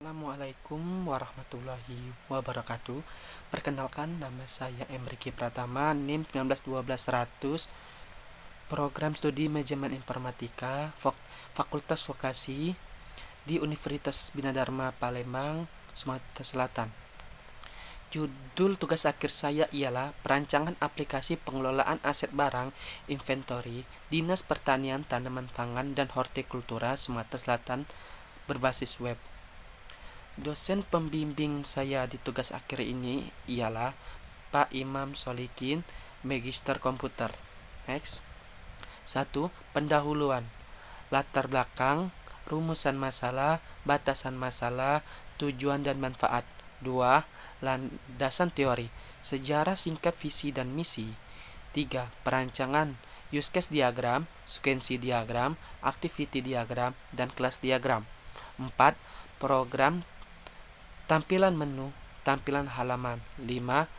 Assalamualaikum warahmatullahi wabarakatuh. Perkenalkan, nama saya Emriki Pratama, NIM 1912100, Program Studi Manajemen Informatika, Fakultas Vokasi di Universitas Bina Dharma Palembang, Sumatera Selatan. Judul tugas akhir saya ialah perancangan aplikasi pengelolaan aset barang inventory Dinas Pertanian Tanaman Pangan dan Hortikultura Sumatera Selatan berbasis web. Dosen pembimbing saya di tugas akhir ini ialah Pak Imam Solikin, Magister Komputer. Next. 1. Pendahuluan. Latar belakang, rumusan masalah, batasan masalah, tujuan dan manfaat. 2. Landasan teori, sejarah singkat visi dan misi. 3. Perancangan, use case diagram, sekuensi diagram, activity diagram, dan kelas diagram. 4. Program, tampilan menu, tampilan halaman. 5.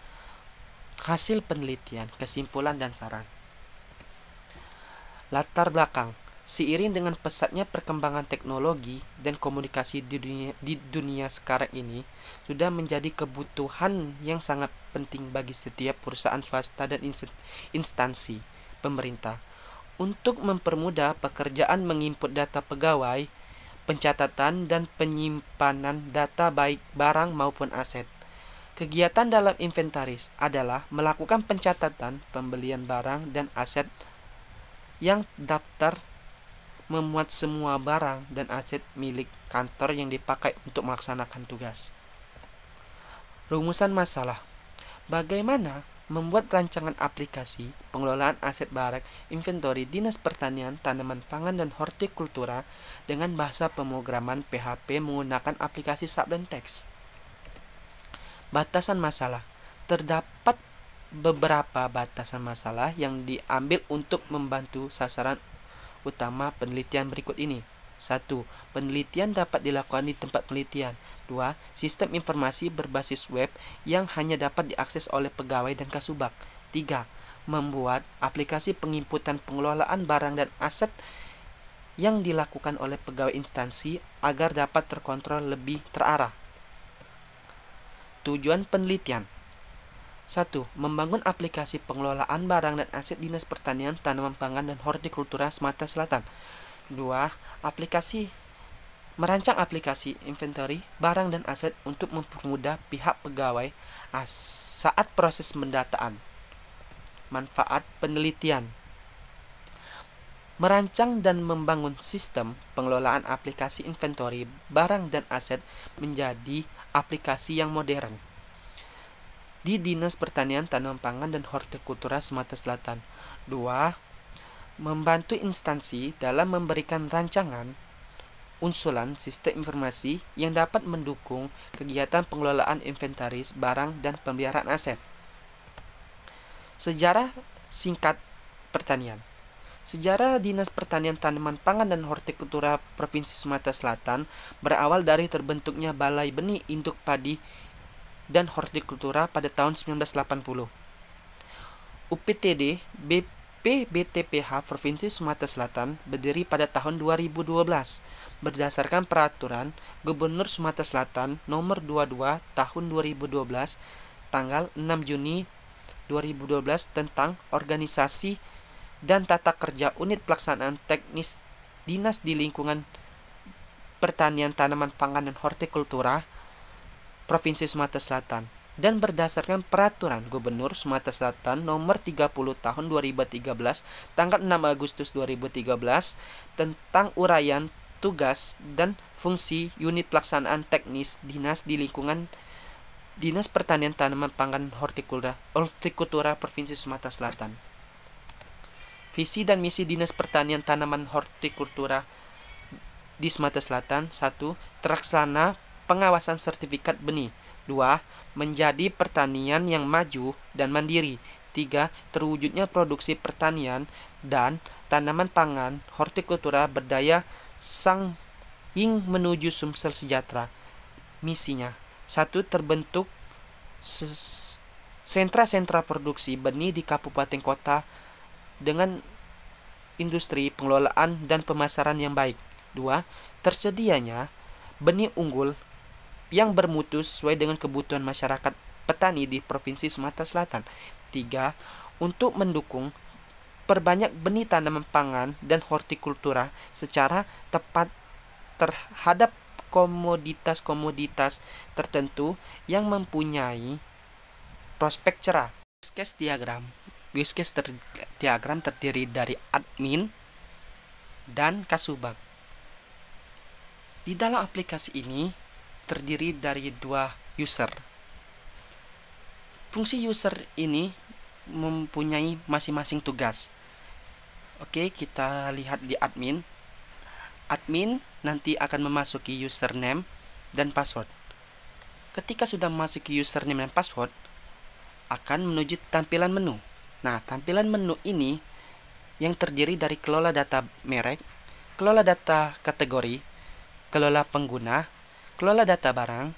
Hasil penelitian, kesimpulan dan saran. Latar belakang. Seiring dengan pesatnya perkembangan teknologi dan komunikasi di dunia sekarang ini sudah menjadi kebutuhan yang sangat penting bagi setiap perusahaan swasta dan instansi pemerintah untuk mempermudah pekerjaan menginput data pegawai, pencatatan dan penyimpanan data baik barang maupun aset. Kegiatan dalam inventaris adalah melakukan pencatatan pembelian barang dan aset yang daftar, memuat semua barang dan aset milik kantor yang dipakai untuk melaksanakan tugas. Rumusan masalah. Bagaimana membuat rancangan aplikasi pengelolaan aset barang inventory Dinas Pertanian, Tanaman Pangan dan Hortikultura dengan bahasa pemrograman PHP menggunakan aplikasi SAP dan teks. Batasan masalah. Terdapat beberapa batasan masalah yang diambil untuk membantu sasaran utama penelitian berikut ini. 1. Penelitian dapat dilakukan di tempat penelitian. 2. Sistem informasi berbasis web yang hanya dapat diakses oleh pegawai dan kasubag. 3. Membuat aplikasi penginputan pengelolaan barang dan aset yang dilakukan oleh pegawai instansi agar dapat terkontrol lebih terarah. Tujuan penelitian. 1. Membangun aplikasi pengelolaan barang dan aset Dinas Pertanian, Tanaman Pangan dan Hortikultura Sumatera Selatan. 2. Merancang aplikasi inventory barang dan aset untuk mempermudah pihak pegawai saat proses pendataan. Manfaat penelitian. Merancang dan membangun sistem pengelolaan aplikasi inventory barang dan aset menjadi aplikasi yang modern di Dinas Pertanian, Tanaman Pangan dan Hortikultura Sumatera Selatan. 2. Membantu instansi dalam memberikan rancangan usulan sistem informasi yang dapat mendukung kegiatan pengelolaan inventaris barang dan pemeliharaan aset. Sejarah singkat pertanian. Sejarah Dinas Pertanian, Tanaman Pangan dan Hortikultura Provinsi Sumatera Selatan berawal dari terbentuknya Balai Benih Induk Padi dan Hortikultura pada tahun 1980. UPTD BPBTPH Provinsi Sumatera Selatan berdiri pada tahun 2012 berdasarkan Peraturan Gubernur Sumatera Selatan Nomor 22 Tahun 2012 tanggal 6 Juni 2012 tentang organisasi dan tata kerja unit pelaksanaan teknis dinas di lingkungan pertanian, tanaman pangan dan hortikultura Provinsi Sumatera Selatan dan berdasarkan Peraturan Gubernur Sumatera Selatan Nomor 30 Tahun 2013 tanggal 6 Agustus 2013 tentang uraian tugas dan fungsi unit pelaksanaan teknis dinas di lingkungan Dinas Pertanian, Tanaman Pangan, Hortikultura Provinsi Sumatera Selatan. Visi dan misi Dinas Pertanian, Tanaman, Hortikultura di Sumatera Selatan. 1. Terlaksana pengawasan sertifikat benih. 2. Menjadi pertanian yang maju dan mandiri. 3. Terwujudnya produksi pertanian dan tanaman pangan hortikultura berdaya saing menuju Sumsel sejahtera. Misinya. 1. Terbentuk sentra-sentra produksi benih di kabupaten kota dengan industri pengelolaan dan pemasaran yang baik. 2. Tersedianya benih unggul yang bermutu sesuai dengan kebutuhan masyarakat petani di Provinsi Sumatera Selatan. 3. Untuk mendukung perbanyak benih tanaman pangan dan hortikultura secara tepat terhadap komoditas-komoditas tertentu yang mempunyai prospek cerah. Use case diagram terdiri dari admin dan kasubag. Di dalam aplikasi ini terdiri dari 2 user. Fungsi user ini mempunyai masing-masing tugas. Oke, kita lihat di admin. Admin nanti akan memasuki username dan password. Ketika sudah memasuki username dan password, akan menuju tampilan menu. Nah, tampilan menu ini yang terdiri dari kelola data merek, kelola data kategori, kelola pengguna, kelola data barang,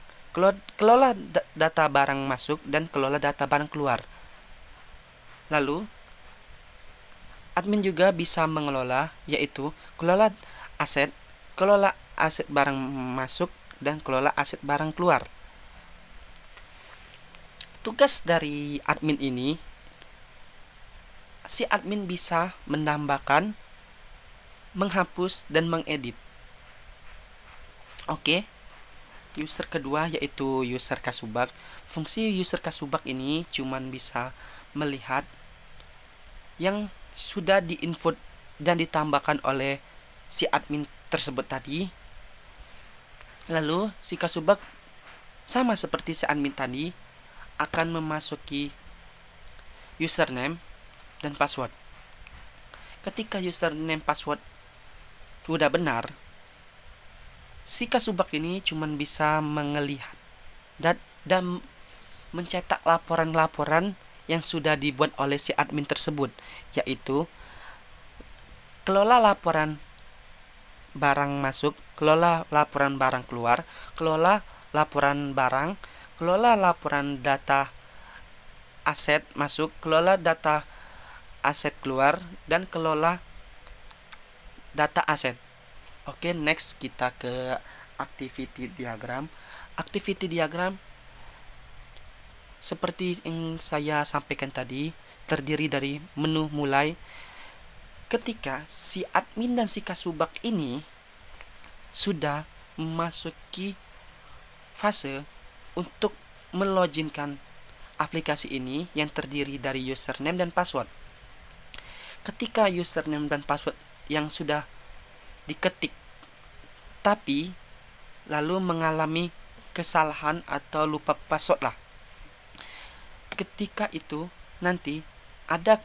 kelola data barang masuk, dan kelola data barang keluar. Lalu, admin juga bisa mengelola, yaitu kelola aset barang masuk, dan kelola aset barang keluar. Tugas dari admin ini, si admin bisa menambahkan, menghapus, dan mengedit. Oke. User kedua yaitu user kasubag. Fungsi user kasubag ini cuman bisa melihat yang sudah diinput dan ditambahkan oleh si admin tersebut tadi. Lalu si kasubag sama seperti si admin tadi akan memasuki username dan password. Ketika username password sudah benar, si kasubag ini cuman bisa melihat dan mencetak laporan-laporan yang sudah dibuat oleh si admin tersebut, yaitu kelola laporan barang masuk, kelola laporan barang keluar, kelola laporan barang, kelola laporan data aset masuk, kelola data aset keluar, dan kelola data aset. Oke, next kita ke activity diagram. Activity diagram seperti yang saya sampaikan tadi, terdiri dari menu mulai. Ketika si admin dan si kasubag ini sudah memasuki fase untuk meloginkan aplikasi ini yang terdiri dari username dan password. Ketika username dan password yang sudah diketik tapi lalu mengalami kesalahan atau lupa password lah, ketika itu nanti ada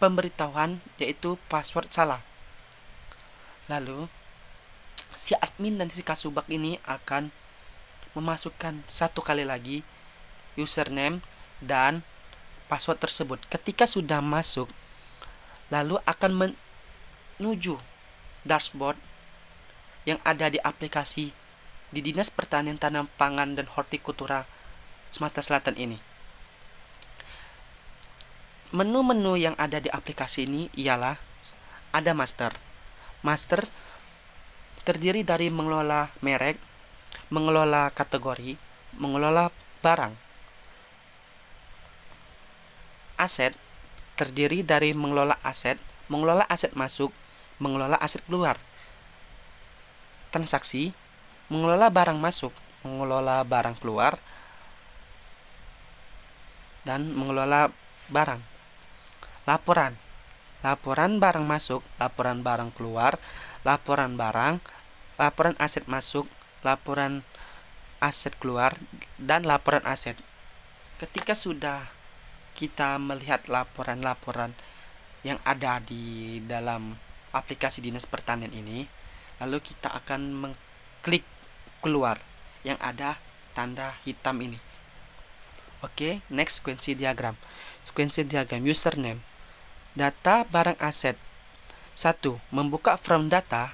pemberitahuan yaitu password salah. Lalu si admin dan si kasubag ini akan memasukkan satu kali lagi username dan password tersebut. Ketika sudah masuk, lalu akan menuju dashboard yang ada di aplikasi di Dinas Pertanian Tanam Pangan dan Hortikultura Sumatera Selatan ini. Menu-menu yang ada di aplikasi ini ialah ada master. Master terdiri dari mengelola merek, mengelola kategori, mengelola barang. Aset terdiri dari mengelola aset masuk, mengelola aset keluar. Transaksi, mengelola barang masuk, mengelola barang keluar, dan mengelola barang. Laporan barang masuk, laporan barang keluar, laporan barang, laporan aset masuk, laporan aset keluar, dan laporan aset. Ketika sudah kita melihat laporan-laporan yang ada di dalam aplikasi Dinas Pertanian ini, lalu kita akan mengklik keluar yang ada tanda hitam ini. Oke, next sequence diagram. Sequence diagram username. Data barang aset. 1. Membuka from data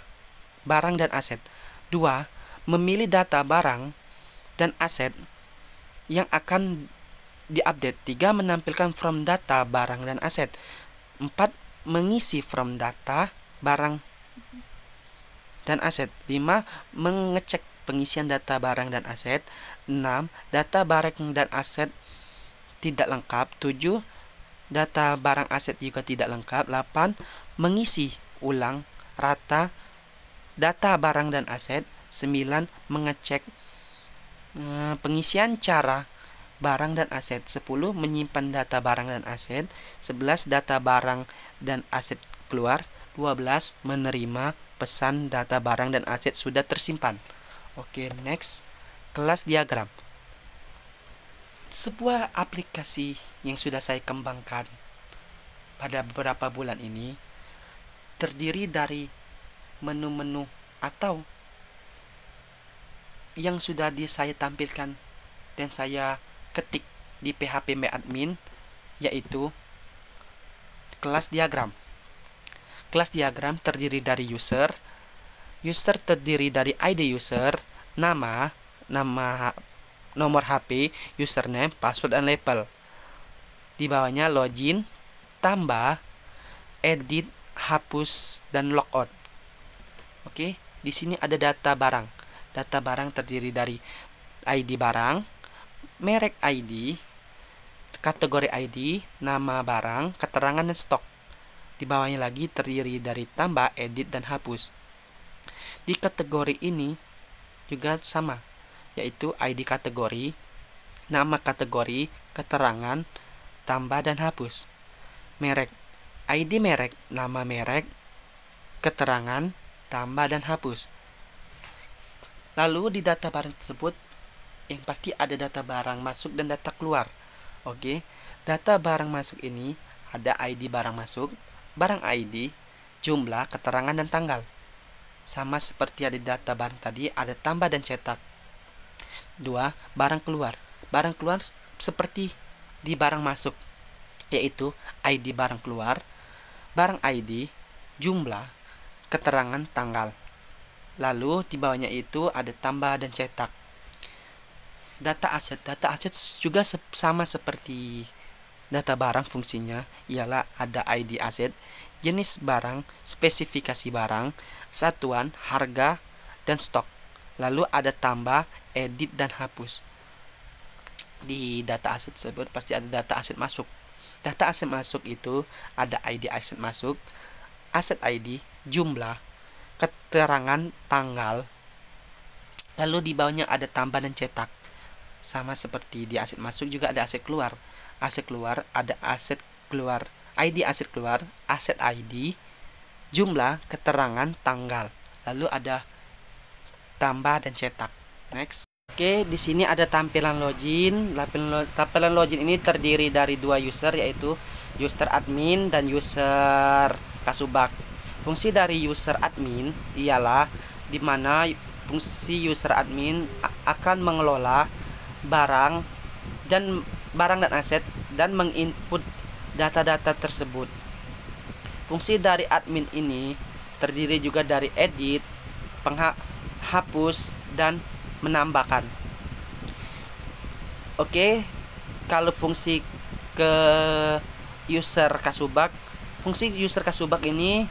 barang dan aset. 2. Memilih data barang dan aset yang akan diupdate. 3. Menampilkan from data barang dan aset. 4. Mengisi from data barang dan aset. 5. Mengecek pengisian data barang dan aset. 6. Data barang dan aset tidak lengkap. 7. Data barang aset juga tidak lengkap. 8. Mengisi ulang rata data barang dan aset. 9. Mengecek pengisian cara barang dan aset. 10. Menyimpan data barang dan aset. 11. Data barang dan aset keluar. 12. Menerima pesan data barang dan aset sudah tersimpan. Oke, next. Kelas diagram. Sebuah aplikasi yang sudah saya kembangkan pada beberapa bulan ini terdiri dari menu-menu atau yang sudah saya tampilkan dan saya ketik di PHP MyAdmin, yaitu kelas diagram. Kelas diagram terdiri dari user terdiri dari ID user, nama, nomor HP, username, password, dan label. Di bawahnya login, tambah, edit, hapus, dan logout. Oke, di sini ada data barang. Data barang terdiri dari ID barang, merek ID, kategori ID, nama barang, keterangan, dan stok. Di bawahnya lagi terdiri dari tambah, edit, dan hapus. Di kategori ini juga sama, yaitu ID kategori, nama kategori, keterangan, tambah, dan hapus. Merek, ID merek, nama merek, keterangan, tambah, dan hapus. Lalu di data barang tersebut yang pasti ada data barang masuk dan data keluar. Oke, data barang masuk ini ada ID barang masuk, barang ID, jumlah, keterangan, dan tanggal. Sama seperti ada di data barang tadi, ada tambah dan cetak. 2. Barang keluar. Barang keluar seperti di barang masuk, yaitu ID barang keluar, barang ID, jumlah, keterangan, tanggal. Lalu di bawahnya itu ada tambah dan cetak. Data aset. Data aset juga sama seperti data barang, fungsinya ialah ada ID aset, jenis barang, spesifikasi barang, satuan, harga, dan stok. Lalu ada tambah, edit, dan hapus. Di data aset tersebut pasti ada data aset masuk. Data aset masuk itu ada ID aset masuk, aset ID, jumlah, keterangan, tanggal. Lalu di bawahnya ada tambah dan cetak. Sama seperti di aset masuk juga ada aset keluar. Aset keluar ada aset keluar, ID aset keluar, aset ID, jumlah, keterangan, tanggal. Lalu ada tambah dan cetak. Next. Oke, di sini ada tampilan login. Tampilan login ini terdiri dari dua user, yaitu user admin dan user kasubag. Fungsi dari user admin ialah di mana fungsi user admin akan mengelola barang dan aset dan menginput data-data tersebut. Fungsi dari admin ini terdiri juga dari edit, hapus, dan menambahkan. Oke, kalau fungsi ke user kasubag, fungsi user kasubag ini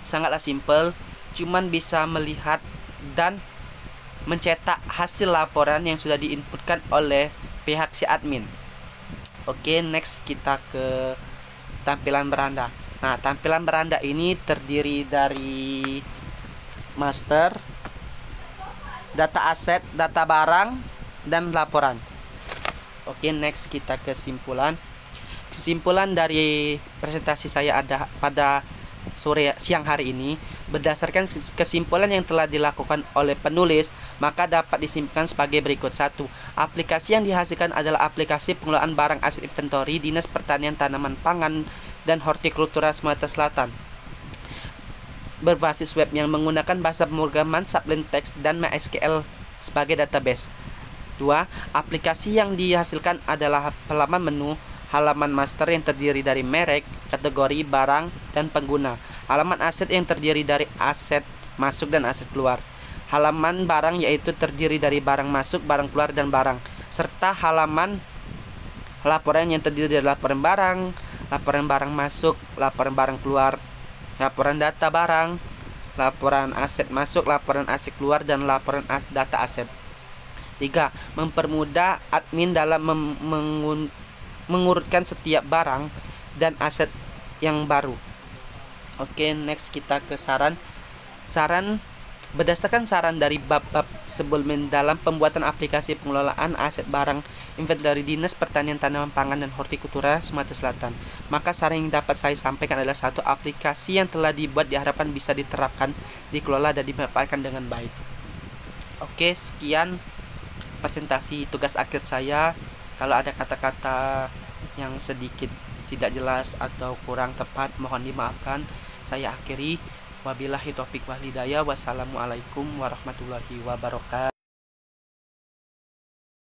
sangatlah simpel, cuman bisa melihat dan mencetak hasil laporan yang sudah diinputkan oleh pihak si admin. Oke, next kita ke tampilan beranda. Nah, tampilan beranda ini terdiri dari master, data aset, data barang, dan laporan. Oke, next kita ke kesimpulan. Kesimpulan dari presentasi saya ada pada siang hari ini, berdasarkan kesimpulan yang telah dilakukan oleh penulis, maka dapat disimpulkan sebagai berikut. 1. Aplikasi yang dihasilkan adalah aplikasi pengelolaan barang aset inventory Dinas Pertanian Tanaman Pangan dan Hortikultura Sumatera Selatan, berbasis web yang menggunakan bahasa pemrograman Sublime Text dan MySQL sebagai database. 2. Aplikasi yang dihasilkan adalah halaman menu, halaman master yang terdiri dari merek, kategori, barang, dan pengguna. Halaman aset yang terdiri dari aset masuk dan aset keluar. Halaman barang yaitu terdiri dari barang masuk, barang keluar, dan barang. Serta halaman laporan yang terdiri dari laporan barang masuk, laporan barang keluar, laporan data barang, laporan aset masuk, laporan aset keluar, dan laporan data aset. 3. Mempermudah admin dalam mengurutkan setiap barang dan aset yang baru. Oke, next kita ke saran. Berdasarkan saran dari bab-bab sebelumnya dalam pembuatan aplikasi pengelolaan aset barang inventory Dinas Pertanian Tanaman Pangan dan Hortikultura Sumatera Selatan, maka saran yang dapat saya sampaikan adalah satu, aplikasi yang telah dibuat diharapkan bisa diterapkan, dikelola, dan dimanfaatkan dengan baik. Oke, sekian presentasi tugas akhir saya. Kalau ada kata-kata yang sedikit tidak jelas atau kurang tepat, mohon dimaafkan. Saya akhiri. Wabillahi taufiq wal hidayah. Wassalamualaikum warahmatullahi wabarakatuh.